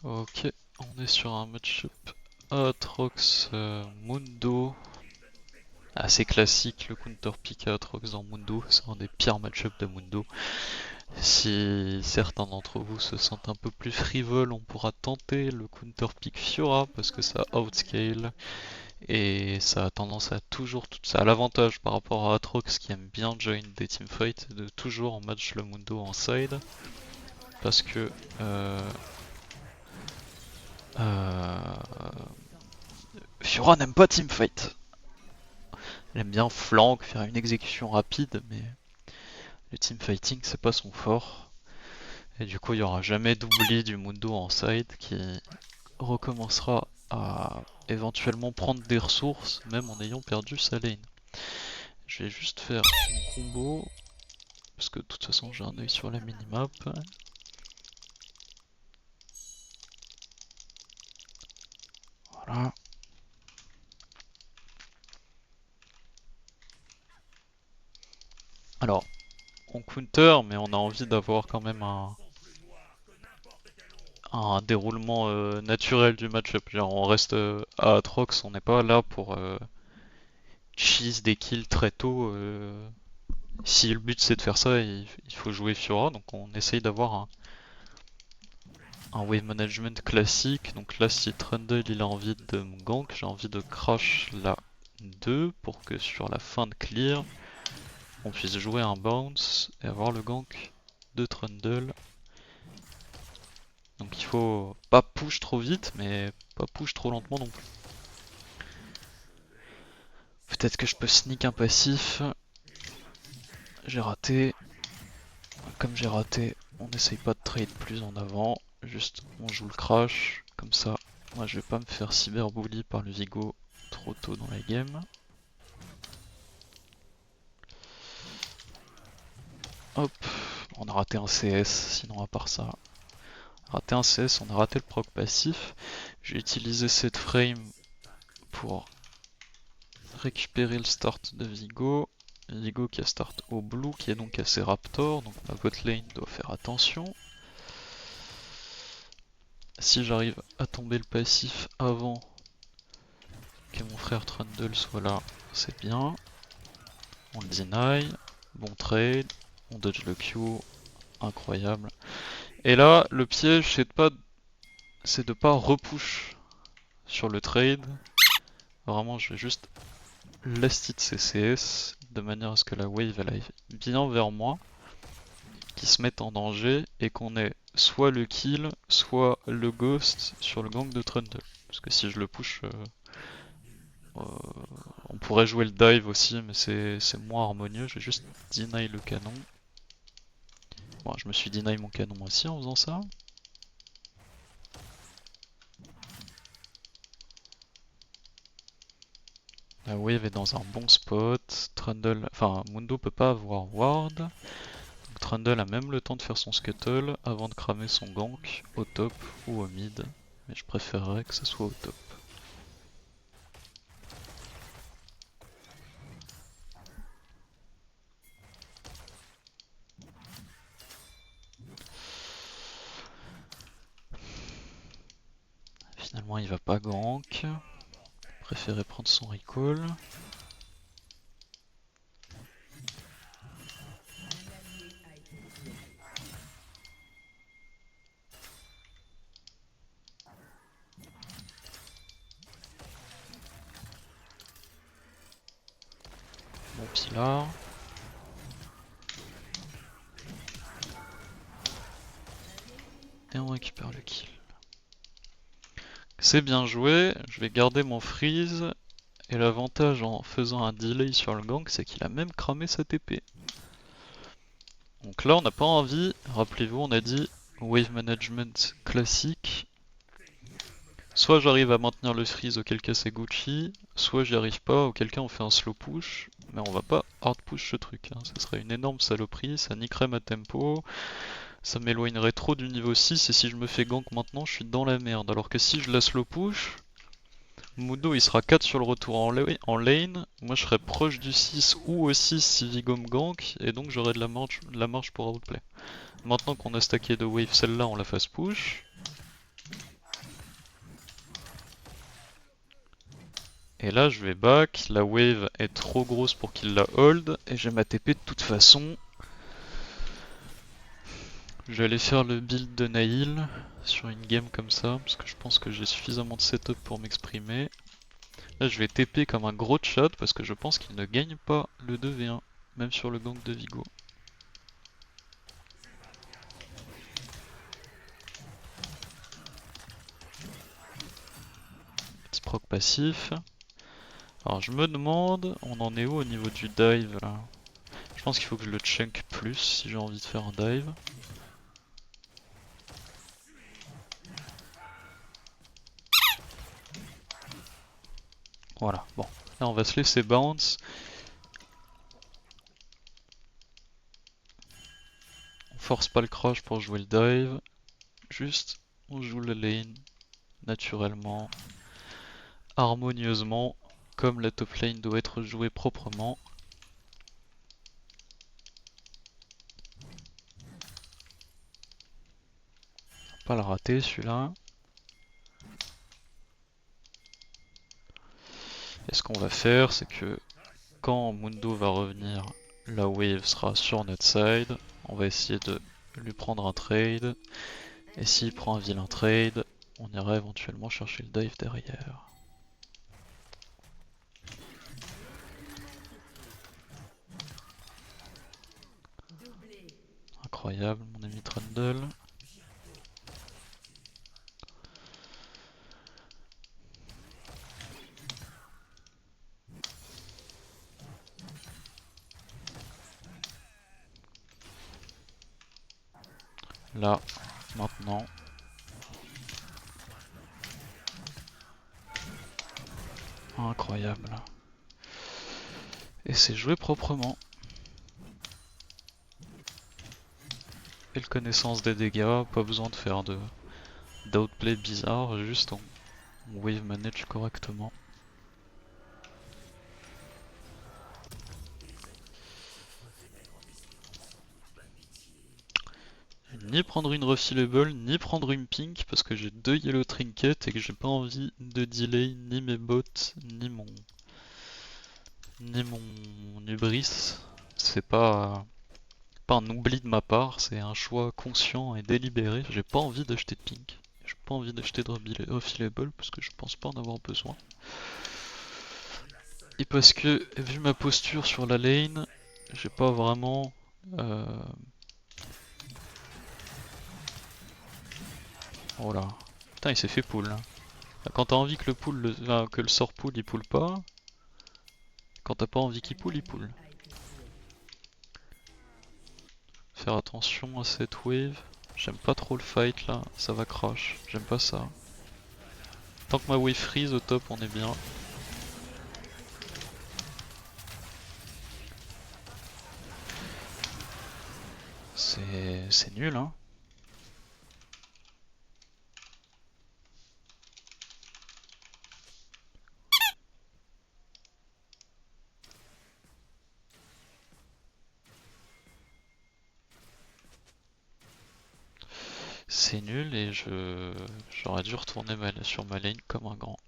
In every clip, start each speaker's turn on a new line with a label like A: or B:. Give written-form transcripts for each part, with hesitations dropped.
A: Ok, on est sur un match-up Aatrox Mundo. Assez classique, le counter pick Aatrox dans Mundo, c'est un des pires match-ups de Mundo. Si certains d'entre vous se sentent un peu plus frivoles, on pourra tenter le counter pick Fiora parce que ça outscale et ça a tendance à toujours, ça a l'avantage par rapport à Aatrox qui aime bien join des teamfights de toujours en match le Mundo en side parce que euh, Fiora n'aime pas teamfight. Elle aime bien flank, faire une exécution rapide, mais le teamfighting c'est pas son fort. Et du coup il y aura jamais d'oubli du Mundo en side qui recommencera à éventuellement prendre des ressources même en ayant perdu sa lane. Je vais juste faire mon combo parce que de toute façon j'ai un œil sur la minimap. Voilà. Alors on counter mais on a envie d'avoir quand même un déroulement naturel du match-up. Genre on reste à Atrox, on n'est pas là pour cheese des kills très tôt. Si le but c'est de faire ça, il faut jouer Fiora, donc on essaye d'avoir un wave management classique. Donc là, si Trundle il a envie de me gank, j'ai envie de crash la 2 pour que sur la fin de clear, on puisse jouer un bounce et avoir le gank de Trundle. Donc il faut pas push trop vite, mais pas push trop lentement non plus. Peut-être que je peux sneak un passif. J'ai raté. Comme j'ai raté, on n'essaye pas de trade plus en avant. Juste on joue le crash. Comme ça, moi je vais pas me faire cyberbully par le Vigo trop tôt dans la game. Hop, on a raté un CS, sinon à part ça. Raté un CS, on a raté le proc passif. J'ai utilisé cette frame pour récupérer le start de Vigo. Vigo qui a start au blue, qui est donc assez raptor, donc ma bot lane doit faire attention. Si j'arrive à tomber le passif avant que mon frère Trundle soit là, c'est bien. On le deny, bon trade, on dodge le Q, incroyable. Et là, le piège c'est de pas repush sur le trade. Vraiment, je vais juste last hit CCS de manière à ce que la wave elle aille bien vers moi, qu'il se mette en danger et qu'on ait soit le kill, soit le ghost sur le gank de Trundle. Parce que si je le push, euh, on pourrait jouer le dive aussi, mais c'est moins harmonieux. Je vais juste deny le canon. Bon, je me suis deny mon canon aussi en faisant ça. La wave est dans un bon spot. Trundle, enfin Mundo peut pas avoir ward. Donc Trundle a même le temps de faire son scuttle avant de cramer son gank au top ou au mid. Mais je préférerais que ce soit au top. Finalement il va pas gank. Préférer prendre son recall. Bon pilar. Et on récupère le kill. C'est bien joué, je vais garder mon freeze. Et l'avantage en faisant un delay sur le gank, c'est qu'il a même cramé sa TP. Donc là on n'a pas envie, rappelez-vous on a dit wave management classique. Soit j'arrive à maintenir le freeze auquel cas c'est Gucci, soit j'y arrive pas auquel cas on fait un slow push. Mais on va pas hard push ce truc, hein. Ça serait une énorme saloperie, ça niquerait ma tempo, ça m'éloignerait trop du niveau 6 et si je me fais gank maintenant je suis dans la merde. Alors que si je la slow push, Mudo il sera 4 sur le retour en lane, moi je serai proche du 6 ou au 6 si Vigo me gank, et donc j'aurai de la marge pour outplay. Maintenant qu'on a stacké de wave celle-là, on la fasse push. Et là je vais back, la wave est trop grosse pour qu'il la hold, et j'ai ma TP de toute façon. Je vais aller faire le build de Nail sur une game comme ça, parce que je pense que j'ai suffisamment de setup pour m'exprimer. Là je vais TP comme un gros chat, parce que je pense qu'il ne gagne pas le 2v1, même sur le gank de Vigo. Petit proc passif. Alors je me demande, on en est où au niveau du dive là? Je pense qu'il faut que je le chunk plus si j'ai envie de faire un dive. Voilà, bon. Là on va se laisser bounce. On force pas le crash pour jouer le dive. Juste, on joue la lane naturellement, harmonieusement, comme la top lane doit être jouée proprement. Pas le rater celui-là. Et ce qu'on va faire, c'est que quand Mundo va revenir, la wave sera sur notre side. On va essayer de lui prendre un trade. Et s'il prend un vilain trade, on ira éventuellement chercher le dive derrière. Incroyable mon ami Trundle. Là, maintenant. Incroyable. Et c'est joué proprement. Belle connaissance des dégâts, pas besoin de faire d'outplay bizarre, juste on wave manage correctement. Ni prendre une refillable, ni prendre une pink parce que j'ai 2 yellow trinkets et que j'ai pas envie de delay ni mes bots, ni mon hubris. C'est pas un oubli de ma part, c'est un choix conscient et délibéré. J'ai pas envie d'acheter de pink. J'ai pas envie d'acheter de refillable parce que je pense pas en avoir besoin. Et parce que, vu ma posture sur la lane, j'ai pas vraiment... Oh là. Putain, il s'est fait pull là. Quand t'as envie que que le sort pull, il pull pas. Quand t'as pas envie qu'il pull, il pull. Faire attention à cette wave. J'aime pas trop le fight là, ça va crash. J'aime pas ça. Tant que ma wave freeze au top, on est bien. C'est nul hein. C'est nul et j'aurais dû retourner sur ma lane comme un grand.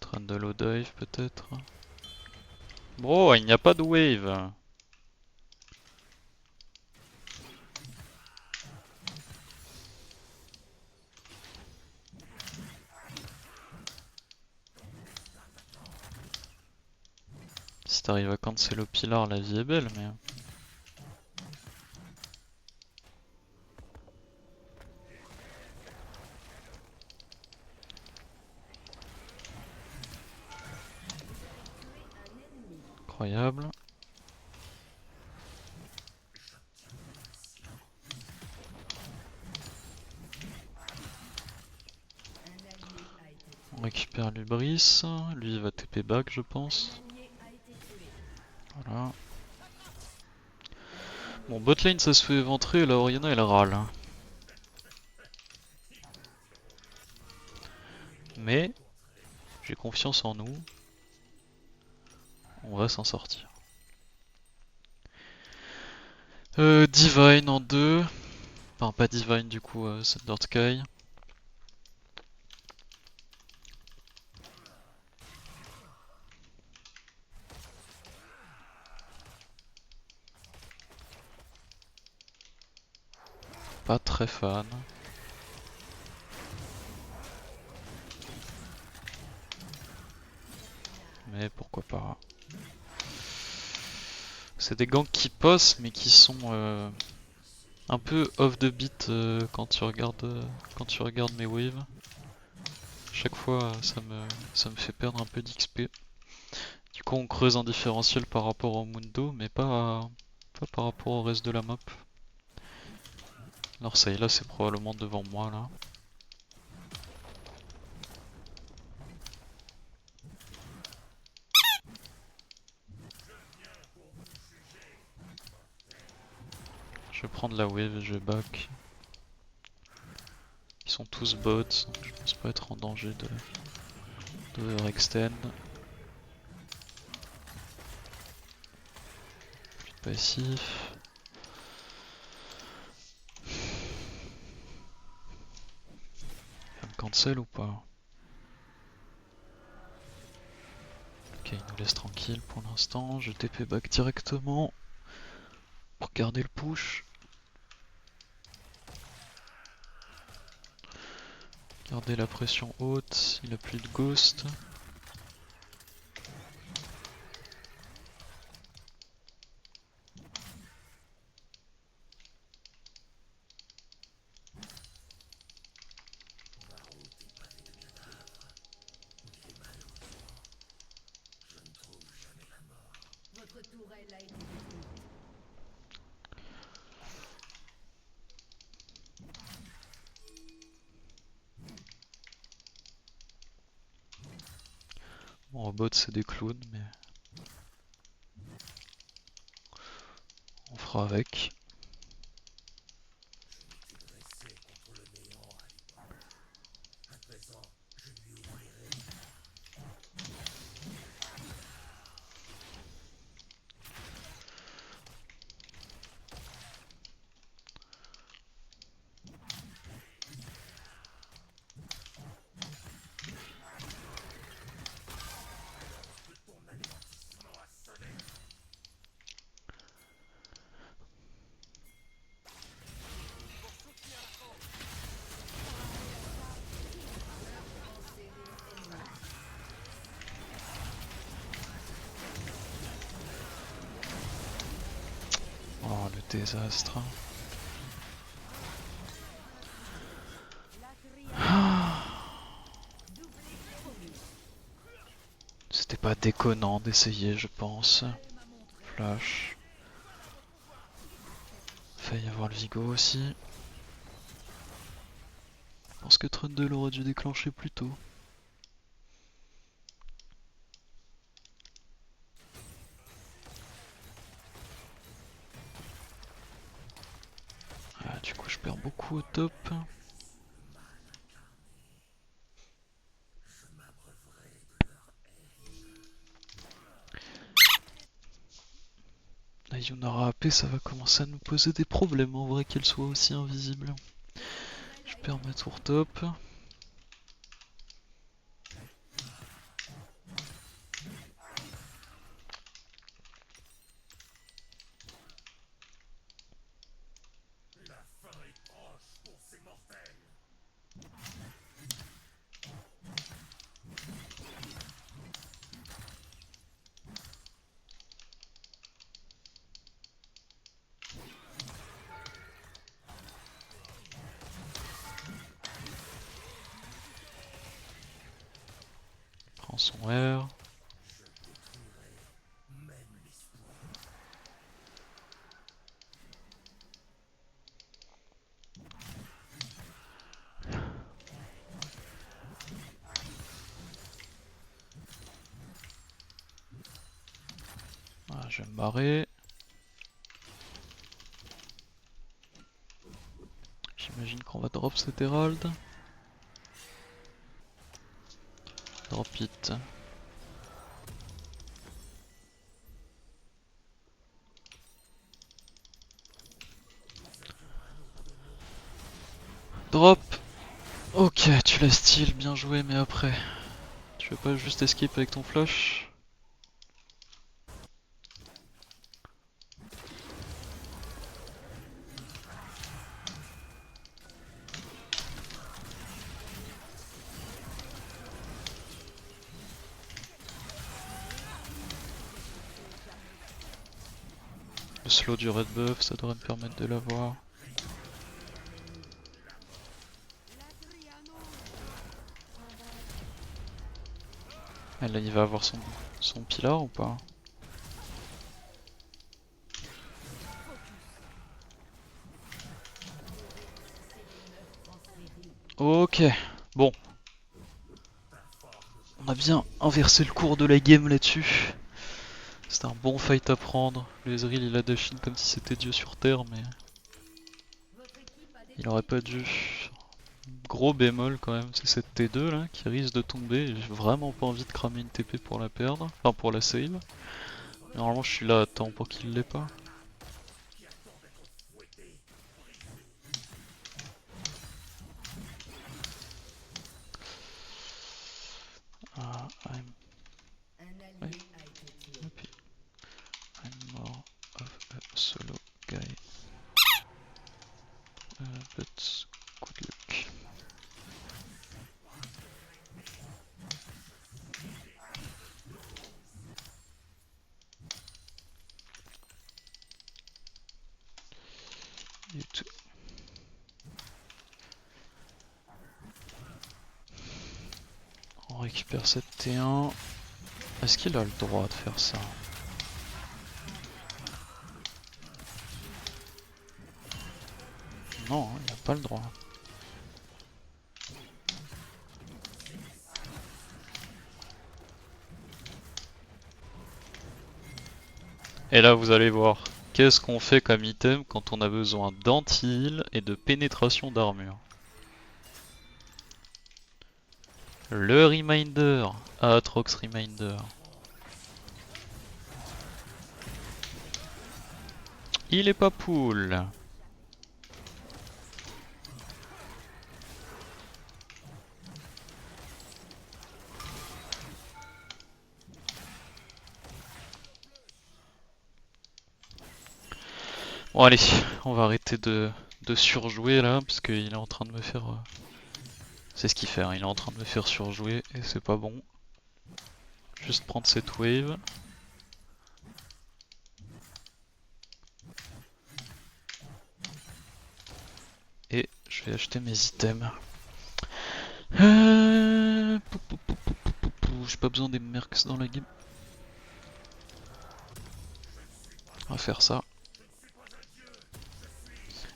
A: Trundle au dive peut-être. Bro, il n'y a pas de wave. Si t'arrives à cancel au pilar, la vie est belle, mais... Incroyable. On récupère l'Ubris. Lui il va TP back je pense. Voilà. Bon, botlane ça se fait éventrer, la Oriana elle râle. Hein. Mais j'ai confiance en nous. On va s'en sortir. Divine en 2. Enfin, pas Divine du coup, Thunder Sky. Pas très fan. Mais pourquoi pas. C'est des ganks qui passent mais qui sont un peu off the beat quand tu regardes mes waves. Chaque fois ça me fait perdre un peu d'XP. Du coup on creuse un différentiel par rapport au Mundo mais pas par rapport au reste de la map. Alors ça y est, là c'est probablement devant moi là. Je vais prendre la wave et je vais back. Ils sont tous bots, donc je pense pas être en danger de overextend. Plus de passif. Il va me cancel ou pas? Ok, il nous laisse tranquille pour l'instant. Je TP back directement pour garder le push. Garder la pression haute. Il a plus de ghost. Bon, en bot c'est des clowns, mais on fera avec. Oh le désastre. C'était pas déconnant d'essayer, je pense. Flash. Failli avoir le Vigo aussi. Je pense que Trundle aurait dû déclencher plus tôt. Ah, du coup je perds beaucoup au top. La Yunara AP ça va commencer à nous poser des problèmes en vrai qu'elle soit aussi invisible. Je perds ma tour top. Prends son R. Ah, Je vais me barrer. J'imagine qu'on va drop cet Herald. Drop it. Drop. Ok, tu l'as steal, bien joué, mais après, tu veux pas juste escape avec ton flash? Le slow du red buff, ça devrait me permettre de l'avoir. Ah, là, il va avoir son pilar ou pas? Ok, bon. On a bien inversé le cours de la game là-dessus. C'était un bon fight à prendre. Le Ezreal il a dash in comme si c'était Dieu sur Terre, mais il aurait pas dû. Gros bémol quand même, c'est cette T2 là qui risque de tomber. J'ai vraiment pas envie de cramer une TP pour la perdre, enfin pour la save. Normalement je suis là à temps pour qu'il l'ait pas. I'm... Ouais. I'm more of a solo guy. But good luck. You too. On récupère cette T1. Est-ce qu'il a le droit de faire ça? Non, il n'a pas le droit. Et là vous allez voir, qu'est-ce qu'on fait comme item quand on a besoin d'anti-heal et de pénétration d'armure? Le Reminder, Aatrox Reminder. Il est pas pool. Bon allez, on va arrêter de surjouer là, parce qu'il est en train de me faire... C'est ce qu'il fait, hein, il est en train de me faire surjouer, et c'est pas bon. Juste prendre cette wave. Et je vais acheter mes items. J'ai pas besoin des mercs dans la game. On va faire ça.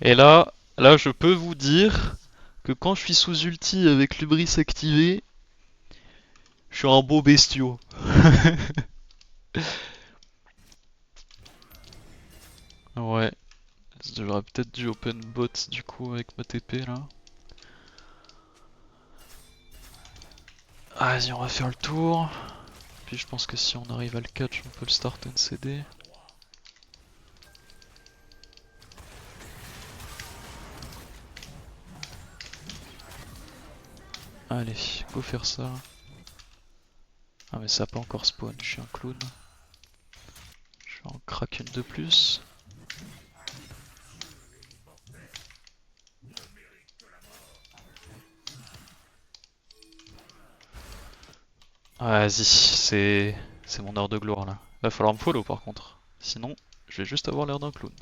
A: Et là je peux vous dire que quand je suis sous ulti avec l'ubris activé, je suis un beau bestiau. Ouais, j'aurais peut-être dû open bot du coup avec ma TP là. Ah, vas-y, on va faire le tour. Puis je pense que si on arrive à le catch, on peut le start NCD. Allez, go faire ça. Ah mais ça a pas encore spawn, je suis un clown. Je vais en crack une de plus. Vas-y, c'est mon heure de gloire là. Va falloir me follow par contre. Sinon, je vais juste avoir l'air d'un clown.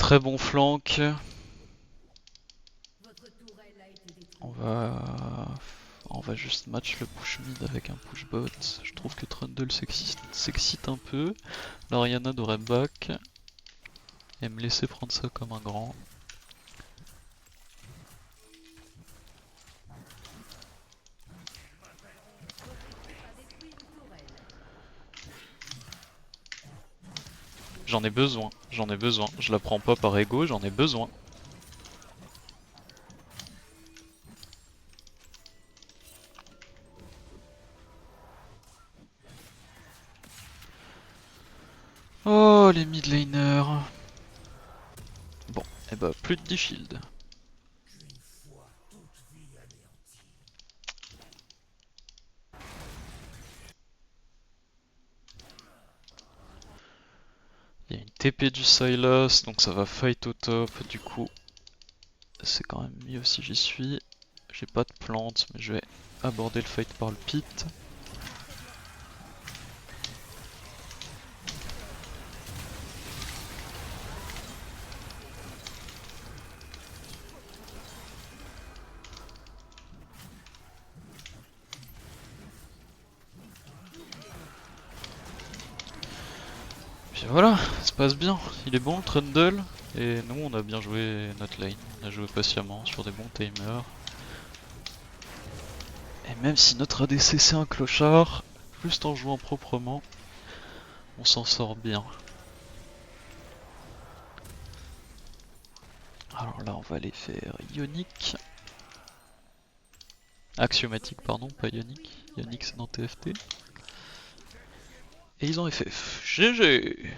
A: très bon flank. On va... On va juste match le push mid avec un push bot. Je trouve que Trundle s'excite un peu. L'Ariana devrait back. Et me laisser prendre ça comme un grand. J'en ai besoin, j'en ai besoin. Je la prends pas par ego, j'en ai besoin. Oh les mid laners. Bon, et bah plus de 10 shields. Il y a une TP du Sylas, donc ça va fight au top. Du coup, c'est quand même mieux si j'y suis. J'ai pas de plantes, mais je vais aborder le fight par le pit. Puis voilà, ça se passe bien. Il est bon le Trundle. Et nous on a bien joué notre lane. On a joué patiemment sur des bons timers. Et même si notre ADC c'est un clochard, juste en jouant proprement, on s'en sort bien. Alors là on va aller faire Ionic. Axiomatique pardon, pas Ionic. Ionic c'est dans TFT. Et ils ont FF. GG.